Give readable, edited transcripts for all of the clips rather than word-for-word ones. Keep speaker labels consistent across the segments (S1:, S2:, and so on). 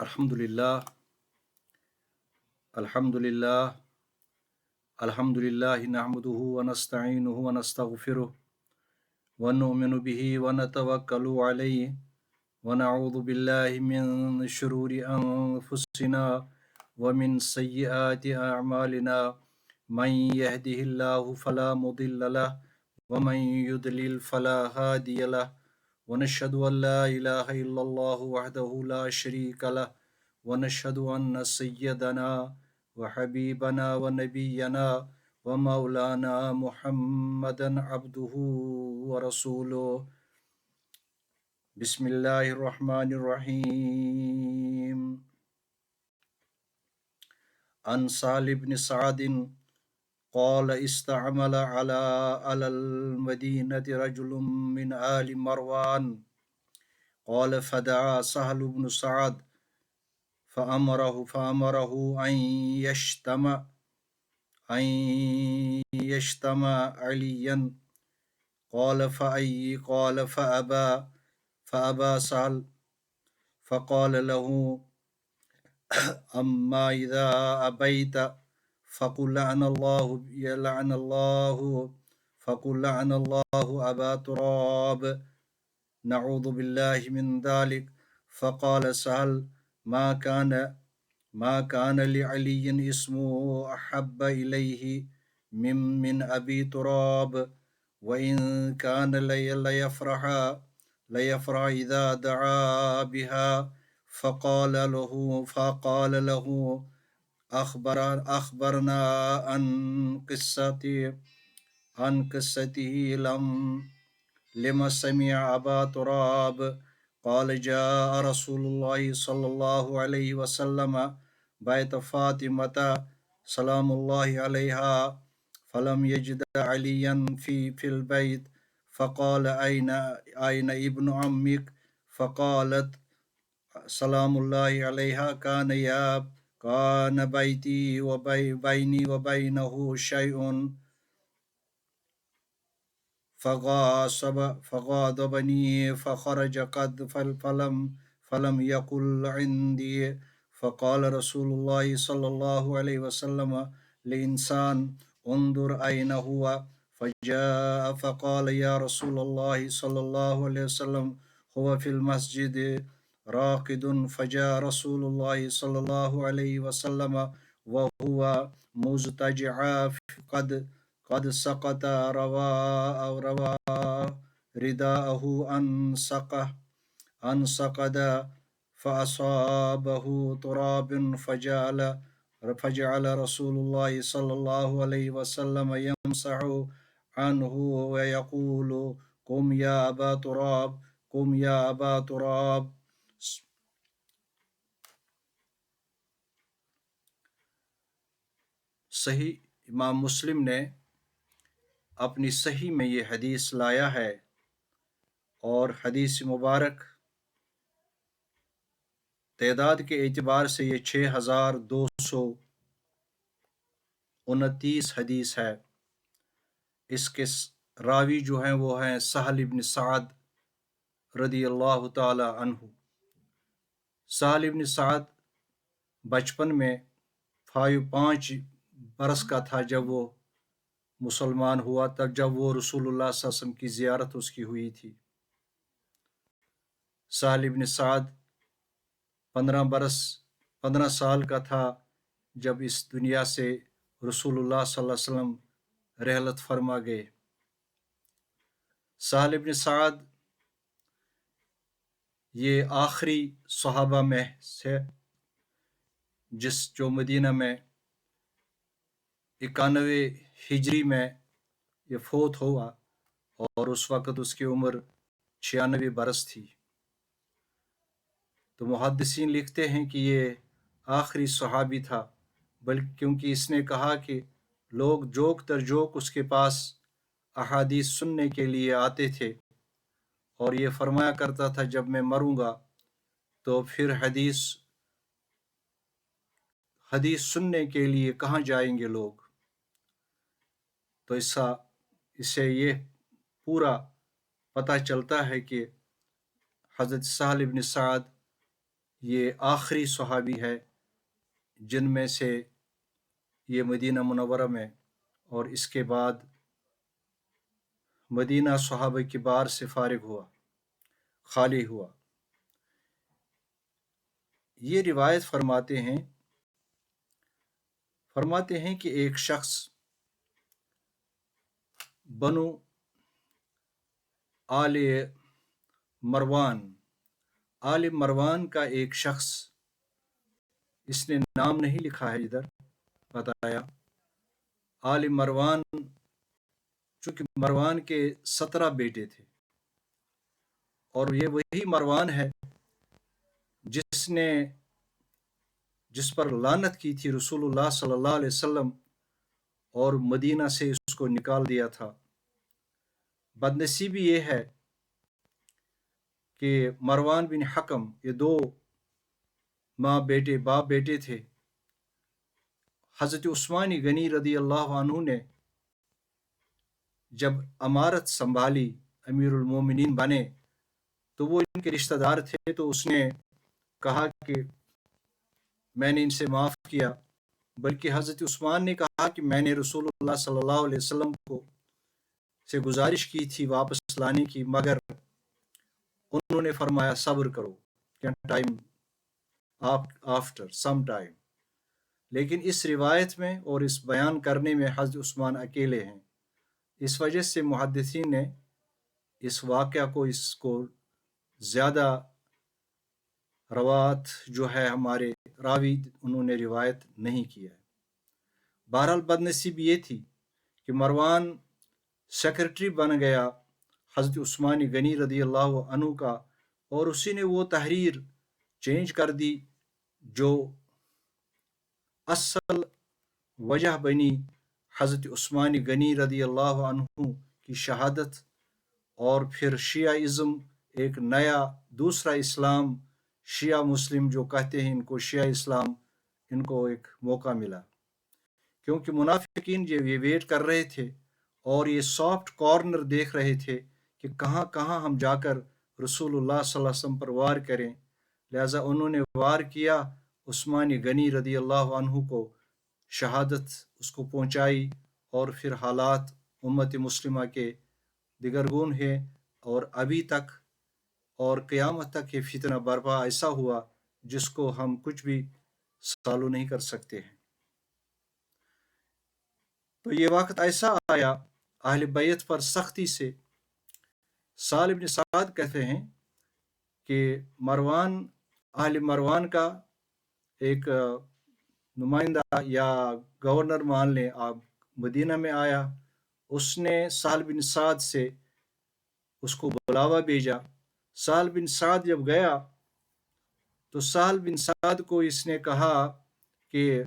S1: الحمدللہ الحمدللہ الحمدللہ نحمدہ ونستعینہ ونستغفرہ ونؤمن بہ ونتوکل علیہ ونعوذ باللہ من شرور انفسنا ومن سیئات اعمالنا من یہدہ اللہ فلا مضل لہ ومن یضلل فلا ہادی لہ ونشہد ان لا الہ الا اللہ وحدہ لا شریک لہ ونشهد أن سيدنا وحبيبنا ونبينا ومولانا محمدا عبده ورسوله بسم الله الرحمن الرحيم عن سهل بن سعد قال استعمل على المدينة رجل من آل مروان قال فدعا سهل بن سعد فأمره أن يشتم عليا قال فأبى سهل فقال له أما إذا أبيت فقل لعن الله أبا تراب نعوذ بالله من ذلك فقال سهل ما كان لعلي اسم أحب إليه من أبي تراب وإن كان ليفرح إذا دعا بها فقال له أخبرنا عن قصته لما سمع أبا تراب قال جاء رسول الله صلى الله عليه وسلم بيت فاطمة سلام الله عليها فلم يجد عليا في البيت فقال أين ابن عمك فقالت سلام الله عليها كان بيتي وبيني وبينه شيء فغاضبني فخرج فلم يقل عندي فقال رسول الله صلى الله عليه وسلم لإنسان انظر أين هو فجاء فقال يا رسول الله صلى الله عليه وسلم هو في المسجد راقد فجاء رسول الله صلى الله عليه وسلم وهو مضطجع قد سقط رداءه أن سقط فأصابه تراب فجعل رسول الله صلى الله عليه وسلم يمسح عنه ويقول قم يا أبا تراب صحیح امام مسلم نے اپنی صحیح میں یہ حدیث لایا ہے اور حدیث مبارک تعداد کے اعتبار سے یہ 6229 حدیث ہے۔ اس کے راوی جو ہیں وہ ہیں سہل بن سعد رضی اللہ تعالی عنہ۔ سہل بن سعد بچپن میں 5 برس کا تھا جب وہ مسلمان ہوا، تب جب وہ رسول اللہ صلی اللہ علیہ وسلم کی زیارت اس کی ہوئی تھی۔ سہل بن سعد 15 سال کا تھا جب اس دنیا سے رسول اللہ صلی اللہ علیہ وسلم رحلت فرما گئے۔ سہل بن سعد یہ آخری صحابہ میں سے جو مدینہ میں 91 ہجری میں یہ فوت ہوا اور اس وقت اس کی عمر 96 برس تھی۔ تو محدثین لکھتے ہیں کہ یہ آخری صحابی تھا، بلکہ کیونکہ اس نے کہا کہ لوگ جوک تر جوک اس کے پاس احادیث سننے کے لیے آتے تھے اور یہ فرمایا کرتا تھا جب میں مروں گا تو پھر حدیث سننے کے لیے کہاں جائیں گے لوگ۔ تو اس سے یہ پورا پتہ چلتا ہے کہ حضرت سہل بن سعد یہ آخری صحابی ہے جن میں سے یہ مدینہ منورہ میں اور اس کے بعد مدینہ صحابہ کی بار سے فارغ ہوا، خالی ہوا۔ یہ روایت فرماتے ہیں کہ ایک شخص بنو آل مروان کا ایک شخص، اس نے نام نہیں لکھا ہے ادھر بتایا، آل مروان، چونکہ مروان کے 17 بیٹے تھے اور یہ وہی مروان ہے جس پر لعنت کی تھی رسول اللہ صلی اللہ علیہ وسلم اور مدینہ سے اس کو نکال دیا تھا۔ بدنصیبی یہ ہے کہ مروان بن حکم، یہ 2 باپ بیٹے تھے۔ حضرت عثمان غنی رضی اللہ عنہ نے جب امارت سنبھالی، امیر المومنین بنے، تو وہ ان کے رشتہ دار تھے، تو اس نے کہا کہ میں نے ان سے معاف کیا، بلکہ حضرت عثمان نے کہا کہ میں نے رسول اللہ صلی اللہ علیہ وسلم سے گزارش کی تھی واپس لانے کی، مگر انہوں نے فرمایا صبر کرو، ٹائم آفٹر سم ٹائم۔ لیکن اس روایت میں اور اس بیان کرنے میں حضرت عثمان اکیلے ہیں، اس وجہ سے محدثین نے اس واقعہ کو زیادہ روایت جو ہے ہمارے راوی انہوں نے روایت نہیں کیا ہے۔ بہرحال بدنصیب یہ تھی کہ مروان سیکرٹری بن گیا حضرت عثمان غنی رضی اللہ عنہ کا، اور اسی نے وہ تحریر چینج کر دی جو اصل وجہ بنی حضرت عثمان غنی رضی اللہ عنہ کی شہادت، اور پھر شیعہ ازم ایک نیا دوسرا اسلام، شیعہ مسلم جو کہتے ہیں ان کو شیعہ اسلام، ان کو ایک موقع ملا، کیونکہ منافقین جو یہ ویٹ کر رہے تھے اور یہ سافٹ کارنر دیکھ رہے تھے کہ کہاں کہاں ہم جا کر رسول اللہ صلی اللہ علیہ وسلم پر وار کریں، لہٰذا انہوں نے وار کیا، عثمان غنی رضی اللہ عنہ کو شہادت اس کو پہنچائی، اور پھر حالات امت مسلمہ کے دگرگون ہیں، اور ابھی تک اور قیامت تک یہ فتنہ برپا ایسا ہوا جس کو ہم کچھ بھی سالو نہیں کر سکتے ہیں۔ تو یہ وقت ایسا آیا اہل بیت پر سختی سے۔ سہل بن سعد کہتے ہیں کہ اہل مروان کا ایک نمائندہ یا گورنر مان لیں آپ مدینہ میں آیا، اس نے سہل بن سعد سے اس کو بلاوا بھیجا۔ سہل بن سعد جب گیا تو سہل بن سعد کو اس نے کہا کہ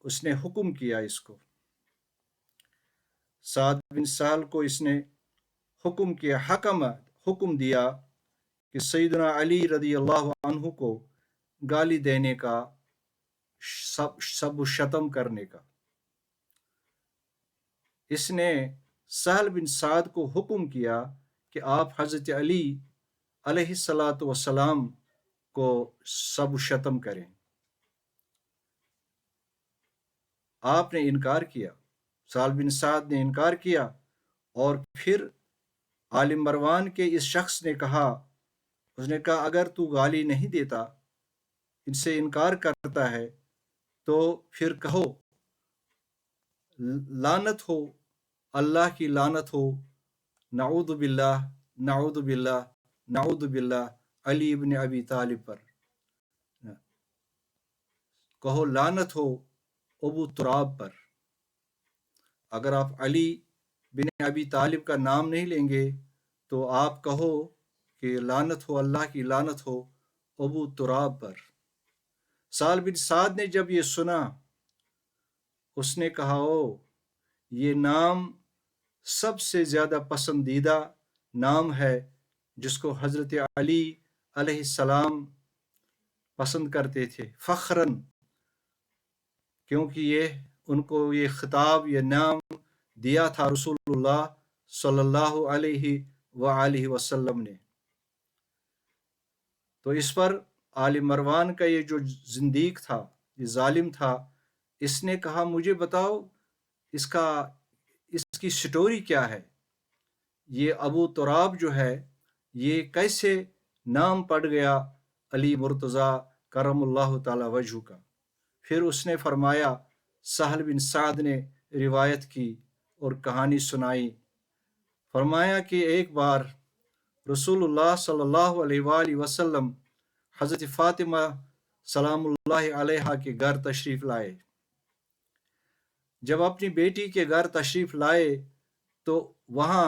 S1: اس نے حکم کیا، اس کو سعد بن سہل کو اس نے حکم کیا، حکم دیا کہ سیدنا علی رضی اللہ عنہ کو گالی دینے کا، سب و شتم کرنے کا۔ اس نے سہل بن سعد کو حکم کیا کہ آپ حضرت علی علیہ الصلاۃ والسلام کو سب و شتم کریں۔ آپ نے انکار کیا، سہل بن سعد نے انکار کیا، اور پھر عالم مروان کے اس شخص نے کہا، اس نے کہا اگر تو گالی نہیں دیتا، ان سے انکار کرتا ہے، تو پھر کہو لعنت ہو، اللہ کی لعنت ہو، نعوذ باللہ نعوذ باللہ نعوذ باللہ علی ابن ابی طالب پر، کہو لعنت ہو ابو تراب پر۔ اگر آپ علی بن ابی طالب کا نام نہیں لیں گے تو آپ کہو کہ لعنت ہو، اللہ کی لعنت ہو ابو تراب پر۔ سہل بن سعد نے جب یہ سنا، اس نے کہا یہ نام سب سے زیادہ پسندیدہ نام ہے جس کو حضرت علی علیہ السلام پسند کرتے تھے، فخراً، کیونکہ ان کو یہ خطاب، یہ نام دیا تھا رسول اللہ صلی اللہ علیہ وآلہ وسلم نے۔ تو اس پر آل مروان کا یہ جو زندیق تھا، یہ ظالم تھا، اس نے کہا مجھے بتاؤ اس کی سٹوری کیا ہے، یہ ابو تراب جو ہے یہ کیسے نام پڑ گیا علی مرتضیٰ کرم اللہ تعالی وجہ کا۔ پھر اس نے فرمایا، سہل بن سعد نے روایت کی اور کہانی سنائی، فرمایا کہ ایک بار رسول اللہ صلی اللہ علیہ وآلہ وسلم حضرت فاطمہ سلام اللہ علیہا کے گھر تشریف لائے۔ جب اپنی بیٹی کے گھر تشریف لائے تو وہاں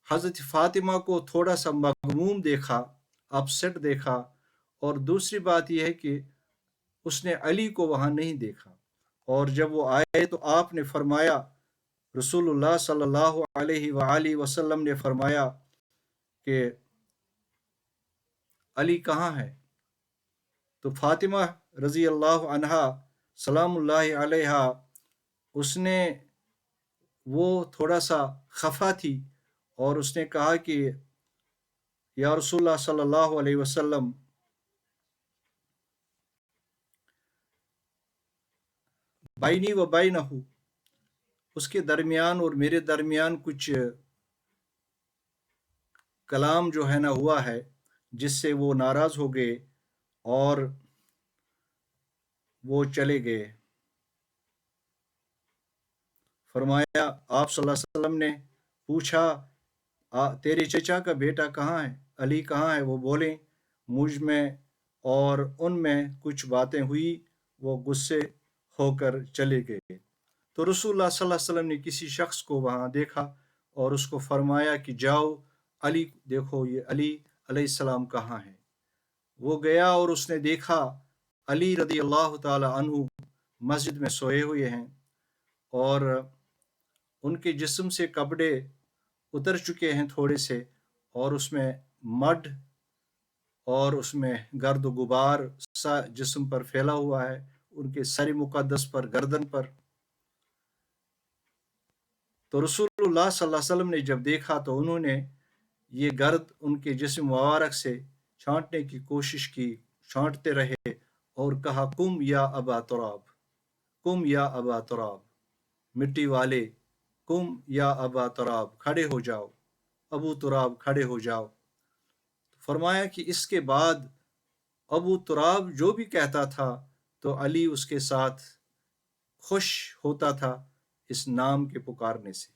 S1: حضرت فاطمہ کو تھوڑا سا مغموم دیکھا، اپسیٹ دیکھا، اور دوسری بات یہ ہے کہ اس نے علی کو وہاں نہیں دیکھا۔ اور جب وہ آئے تو آپ نے فرمایا، رسول اللہ صلی اللہ علیہ وآلہ وسلم نے فرمایا کہ علی کہاں ہے؟ تو فاطمہ رضی اللہ عنہا سلام اللہ علیہا اس نے وہ تھوڑا سا خفا تھی اور اس نے کہا کہ یا رسول اللہ صلی اللہ علیہ وسلم بینی و بینہ، اس کے درمیان اور میرے درمیان کچھ کلام جو ہے نا ہوا ہے جس سے وہ ناراض ہو گئے اور وہ چلے گئے۔ فرمایا آپ صلی اللہ علیہ وسلم نے پوچھا تیرے چچا کا بیٹا کہاں ہے، علی کہاں ہے؟ وہ بولیں مجھ میں اور ان میں کچھ باتیں ہوئی، وہ غصے ہو کر چلے گئے۔ تو رسول اللہ صلی اللہ علیہ وسلم نے کسی شخص کو وہاں دیکھا اور اس کو فرمایا کہ جاؤ علی دیکھو یہ علی علیہ السلام کہاں ہے۔ وہ گیا اور اس نے دیکھا علی رضی اللہ تعالی عنہ مسجد میں سوئے ہوئے ہیں اور ان کے جسم سے کپڑے اتر چکے ہیں تھوڑے سے، اور اس میں مڈ اور اس میں گرد و غبار سا جسم پر پھیلا ہوا ہے، ان کے سر مقدس پر، گردن پر۔ تو رسول اللہ صلی اللہ علیہ وسلم نے جب دیکھا تو انہوں نے یہ گرد ان کے جسم مبارک سے چھانٹنے کی کوشش کی، چھانٹتے رہے اور کہا کم یا ابا تراب، کم یا ابا تراب، مٹی والے کم یا ابا تراب، کھڑے ہو جاؤ، ابو تراب کھڑے ہو جاؤ۔ فرمایا کہ اس کے بعد ابو تراب جو بھی کہتا تھا تو علی اس کے ساتھ خوش ہوتا تھا اس نام کے پکارنے سے۔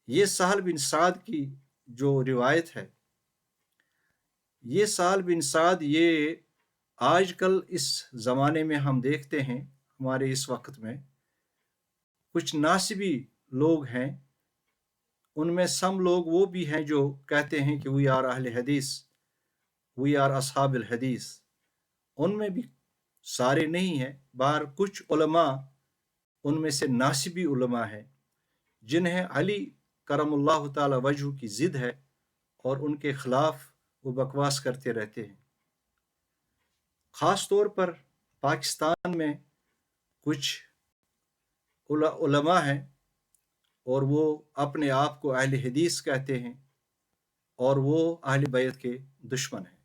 S1: یہ سہل بن سعد کی جو روایت ہے، یہ سہل بن سعد یہ آج کل اس زمانے میں ہم دیکھتے ہیں، ہمارے اس وقت میں کچھ ناسبی لوگ ہیں، ان میں سم لوگ وہ بھی ہیں جو کہتے ہیں کہ وی آر اہل حدیث، وی آر اصحاب الحدیث۔ ان میں بھی سارے نہیں ہیں، بہر کچھ علماء ان میں سے ناسبی علماء ہیں جنہیں علی کرم اللہ تعالی وجہ کی ضد ہے اور ان کے خلاف وہ بکواس کرتے رہتے ہیں۔ خاص طور پر پاکستان میں کچھ علماء ہیں اور وہ اپنے آپ کو اہل حدیث کہتے ہیں اور وہ اہل بیت کے دشمن ہیں۔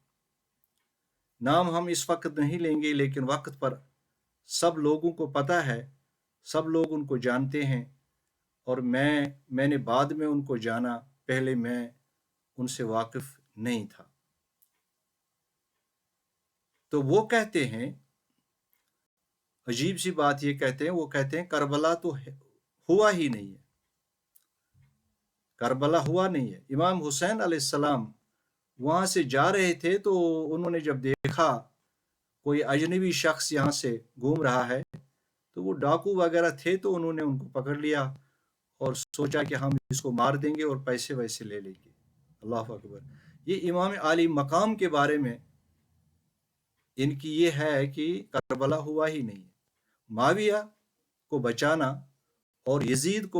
S1: نام ہم اس وقت نہیں لیں گے، لیکن وقت پر سب لوگوں کو پتہ ہے، سب لوگ ان کو جانتے ہیں، اور میں نے بعد میں ان کو جانا، پہلے میں ان سے واقف نہیں تھا۔ تو وہ کہتے ہیں، عجیب سی بات یہ کہتے ہیں، وہ کہتے ہیں کربلا تو ہوا ہی نہیں ہے، کربلا ہوا نہیں ہے۔ امام حسین علیہ السلام وہاں سے جا رہے تھے تو انہوں نے جب دیکھا کوئی اجنبی شخص یہاں سے گھوم رہا ہے تو وہ ڈاکو وغیرہ تھے، تو انہوں نے ان کو پکڑ لیا اور سوچا کہ ہم اس کو مار دیں گے اور پیسے ویسے لے لیں گے۔ اللہ اکبر۔ یہ امام عالی مقام کے بارے میں ان کی یہ ہے کہ کربلا ہوا ہی نہیں ہے۔ معاویہ کو بچانا اور یزید کو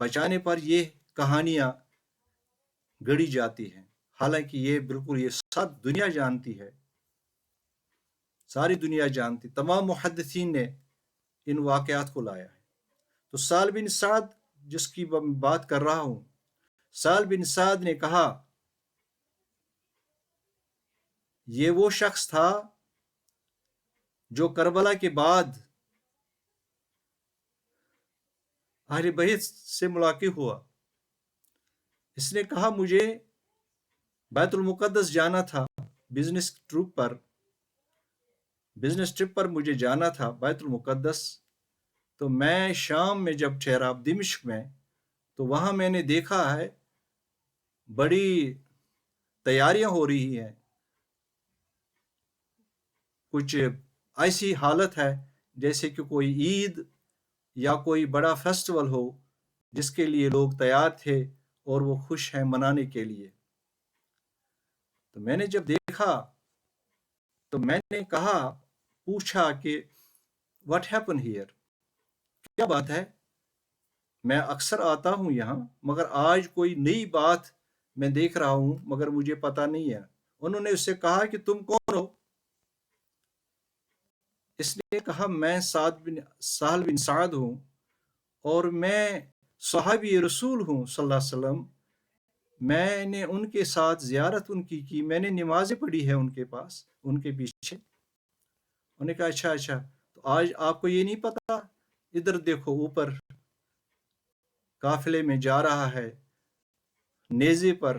S1: بچانے پر یہ کہانیاں گڑی جاتی ہیں، حالانکہ یہ بالکل یہ سب دنیا جانتی ہے، ساری دنیا جانتی، تمام محدثین نے ان واقعات کو لایا ہے۔ تو سہل بن سعد جس کی بات کر رہا ہوں، سہل بن سعد نے کہا یہ وہ شخص تھا جو کربلا کے بعد اہل بیت سے ملاقات ہوا۔ اس نے کہا مجھے بیت المقدس جانا تھا، بزنس ٹرپ پر مجھے جانا تھا بیت المقدس۔ تو میں شام میں جب ٹھہرا دمشق میں، تو وہاں میں نے دیکھا ہے بڑی تیاریاں ہو رہی ہیں، کچھ ایسی حالت ہے جیسے کہ کوئی عید یا کوئی بڑا فیسٹیول ہو جس کے لیے لوگ تیار تھے اور وہ خوش ہیں منانے کے لیے۔ تو میں نے جب دیکھا تو میں نے پوچھا کہ واٹ ہیپن ہیئر، کیا بات ہے؟ میں اکثر آتا ہوں یہاں، مگر آج کوئی نئی بات میں دیکھ رہا ہوں مگر مجھے پتا نہیں ہے۔ انہوں نے اس سے کہا کہ تم کون ہو؟ اس نے کہا میں سہل بن سعد ہوں اور میں صحابی رسول ہوں صلی اللہ علیہ وسلم۔ میں نے ان کے ساتھ زیارت ان کی میں نے نمازیں پڑھی ہے ان کے پاس، ان کے پیچھے۔ انہوں نے کہا اچھا تو آج آپ کو یہ نہیں پتا؟ ادھر دیکھو اوپر قافلے میں جا رہا ہے نیزے پر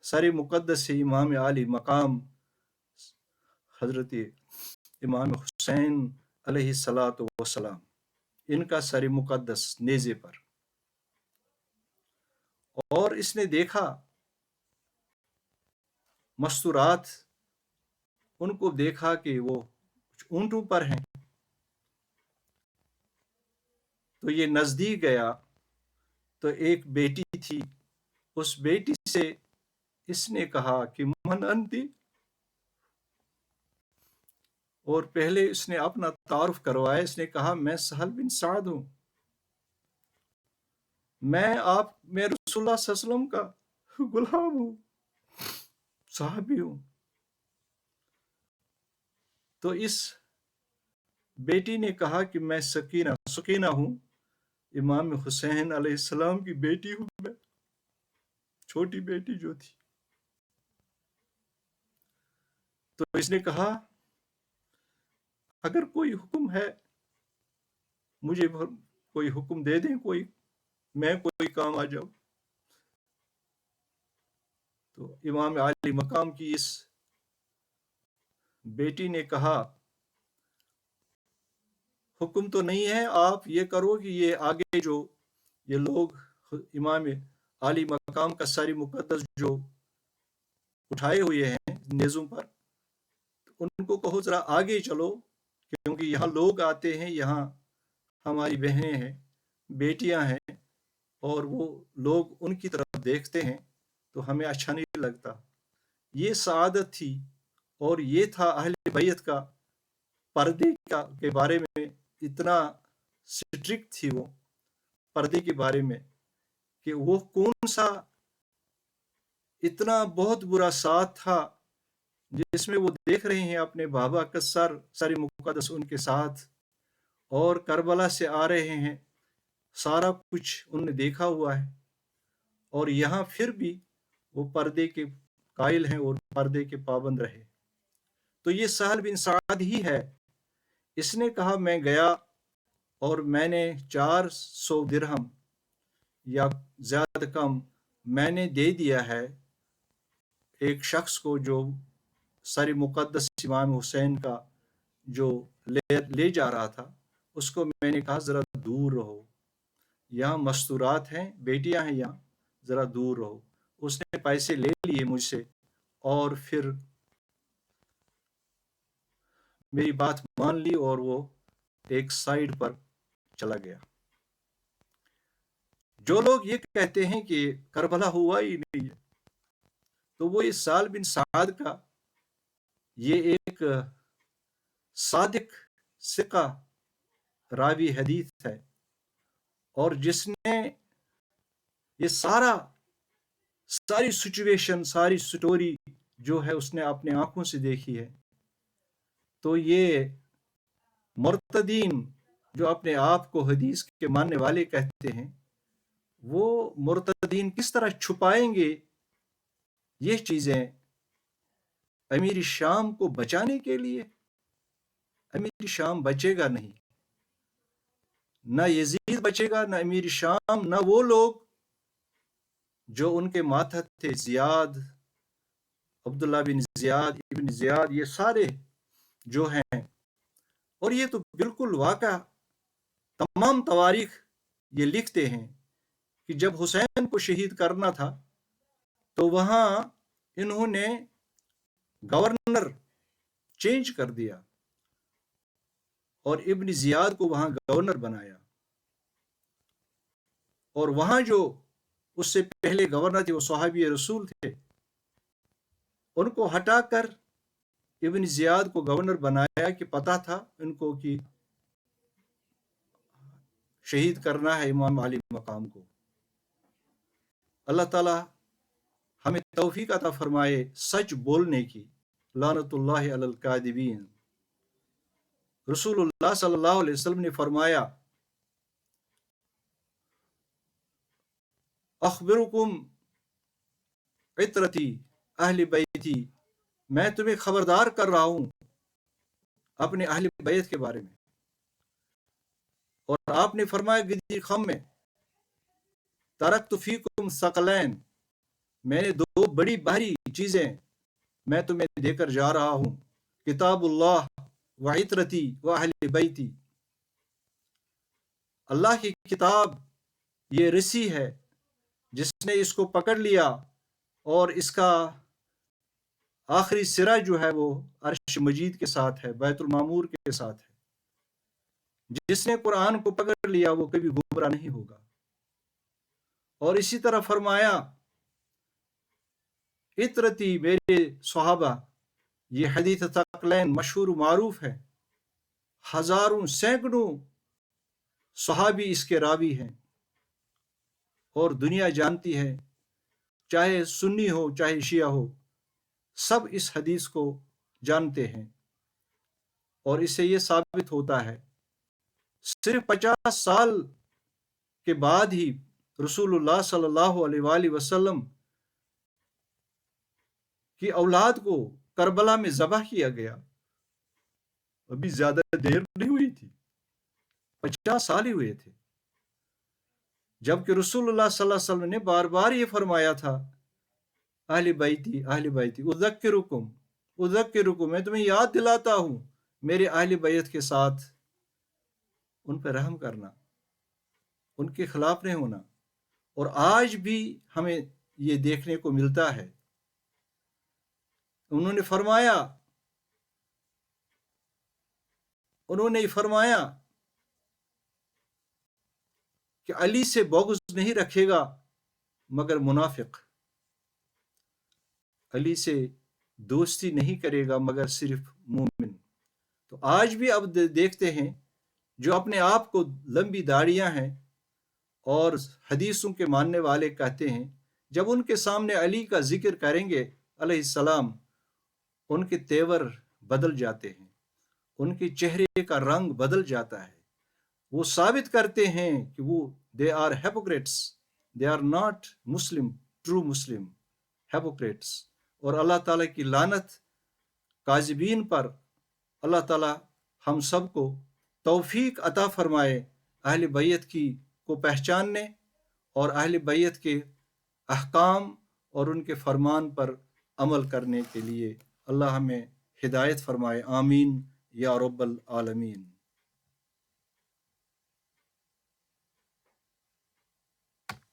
S1: سر مقدس سے امام علی مقام حضرت امام حسین علیہ الصلاۃ والسلام، ان کا سر مقدس نیزے پر۔ اور اس نے دیکھا مستورات، ان کو دیکھا کہ وہ اونٹوں پر ہیں۔ تو یہ نزدیک گیا تو ایک بیٹی تھی، اس بیٹی سے اس نے کہا کہ من انتی، اور پہلے اس نے اپنا تعارف کروایا۔ اس نے کہا میں سہل بن سعد ہوں، میں رسول اللہ صلی اللہ علیہ وسلم کا غلام ہوں، صحابی ہوں۔ تو اس بیٹی نے کہا کہ میں سکینہ ہوں، امام حسین علیہ السلام کی بیٹی ہوں، میں چھوٹی بیٹی جو تھی۔ تو اس نے کہا اگر کوئی حکم ہے مجھے کوئی حکم دے دیں، میں کوئی کام آ جاؤں۔ تو امام علی مقام کی اس بیٹی نے کہا حکم تو نہیں ہے، آپ یہ کرو کہ یہ آگے جو یہ لوگ امام علی مقام کا ساری مقدس جو اٹھائے ہوئے ہیں نیزوں پر، ان کو کہو ذرا آگے چلو، کیونکہ یہاں لوگ آتے ہیں، یہاں ہماری بہنیں ہیں، بیٹیاں ہیں، اور وہ لوگ ان کی طرف دیکھتے ہیں تو ہمیں اچھا نہیں لگتا۔ یہ سعادت تھی، اور یہ تھا اہل بیت کا پردے کے بارے میں اتنا سٹرکٹ تھی وہ پردے کے بارے میں، کہ وہ کون سا اتنا بہت برا ساتھ تھا جس میں وہ دیکھ رہے ہیں اپنے بابا کا سر مقدس ان کے ساتھ، اور کربلا سے آ رہے ہیں، سارا کچھ انہوں نے دیکھا ہوا ہے، اور یہاں پھر بھی وہ پردے کے قائل ہیں اور پردے کے پابند رہے۔ تو یہ سہل بن سعد ہی ہے۔ اس نے کہا میں گیا اور میں نے 400 درہم یا زیادہ کم میں نے دے دیا ہے ایک شخص کو جو سر مقدس امام حسین کا جو لے جا رہا تھا، اس کو میں نے کہا ذرا دور رہو، یہاں مستورات ہیں، بیٹیاں ہیں یہاں، ذرا دور رہو۔ اس نے پیسے لے لیے مجھ سے اور پھر میری بات مان لی اور وہ ایک سائیڈ پر چلا گیا۔ جو لوگ یہ کہتے ہیں کہ کربلا ہوا ہی نہیں ہے، تو وہ اس سہل بن سعد کا یہ ایک صادق ثقہ راوی حدیث ہے، اور جس نے یہ ساری سچویشن، ساری سٹوری جو ہے اس نے اپنے آنکھوں سے دیکھی ہے۔ تو یہ مرتدین جو اپنے آپ کو حدیث کے ماننے والے کہتے ہیں، وہ مرتدین کس طرح چھپائیں گے یہ چیزیں امیر شام کو بچانے کے لیے؟ امیر شام بچے گا نہیں، نہ یزید بچے گا، نہ امیر شام، نہ وہ لوگ جو ان کے ماتحت تھے، زیاد، عبداللہ بن زیاد، ابن زیاد، یہ سارے جو ہیں۔ اور یہ تو بالکل واقع تمام تواریخ یہ لکھتے ہیں کہ جب حسین کو شہید کرنا تھا تو وہاں انہوں نے گورنر چینج کر دیا اور ابن زیاد کو وہاں گورنر بنایا، اور وہاں جو اس سے پہلے گورنر تھے وہ صحابی رسول تھے، ان کو ہٹا کر ابن زیاد کو گورنر بنایا کہ پتہ تھا ان کو کہ شہید کرنا ہے امام علی مقام کو۔ اللہ تعالی ہمیں توفیق عطا فرمائے سچ بولنے کی۔ لعنت اللہ علی الکاذبین۔ رسول اللہ صلی اللہ علیہ وسلم نے فرمایا، اخبرکم عطرتی اہل بیتی، میں تمہیں خبردار کر رہا ہوں اپنے اہل بیت کے بارے میں۔ اور آپ نے فرمایا غدیر خم میں، ترکت فیکم ثقلین، میں نے دو بڑی بھاری چیزیں میں تمہیں دے کر جا رہا ہوں، کتاب اللہ و عطرتی و اہل بیتی، اللہ کی کتاب یہ رسی ہے، جس نے اس کو پکڑ لیا اور اس کا آخری سرا جو ہے وہ عرش مجید کے ساتھ ہے، بیت المعمور کے ساتھ ہے۔ جس نے قرآن کو پکڑ لیا وہ کبھی گمراہ نہیں ہوگا۔ اور اسی طرح فرمایا، عطرتی، میرے صحابہ، یہ حدیث ثقلین مشہور و معروف ہے، ہزاروں سینکڑوں صحابی اس کے راوی ہیں، اور دنیا جانتی ہے، چاہے سنی ہو چاہے شیعہ ہو، سب اس حدیث کو جانتے ہیں۔ اور اس سے یہ ثابت ہوتا ہے صرف 50 سال کے بعد ہی رسول اللہ صلی اللہ علیہ وآلہ وسلم کی اولاد کو کربلا میں ذبح کیا گیا، ابھی زیادہ دیر نہیں ہوئی تھی، 50 سال ہی ہوئے تھے، جبکہ رسول اللہ صلی اللہ علیہ وسلم نے بار بار یہ فرمایا تھا، اہل بیتی اہل بیتی، اذکرکم، میں تمہیں یاد دلاتا ہوں میرے اہل بیت کے ساتھ ان پہ رحم کرنا، ان کے خلاف نہیں ہونا۔ اور آج بھی ہمیں یہ دیکھنے کو ملتا ہے۔ انہوں نے فرمایا کہ علی سے بغض نہیں رکھے گا مگر منافق، علی سے دوستی نہیں کرے گا مگر صرف مومن۔ تو آج بھی اب دیکھتے ہیں جو اپنے آپ کو لمبی داڑیاں ہیں اور حدیثوں کے ماننے والے کہتے ہیں، جب ان کے سامنے علی کا ذکر کریں گے علیہ السلام، ان کے تیور بدل جاتے ہیں، ان کے چہرے کا رنگ بدل جاتا ہے۔ وہ ثابت کرتے ہیں کہ وہ they are hypocrites, they are not Muslim, true Muslim, hypocrites۔ اور اللہ تعالیٰ کی لعنت کاذبین پر۔ اللہ تعالیٰ ہم سب کو توفیق عطا فرمائے اہل بیت کو پہچاننے اور اہل بیت کے احکام اور ان کے فرمان پر عمل کرنے کے لیے۔ اللہ ہمیں ہدایت فرمائے، آمین یا رب العالمین۔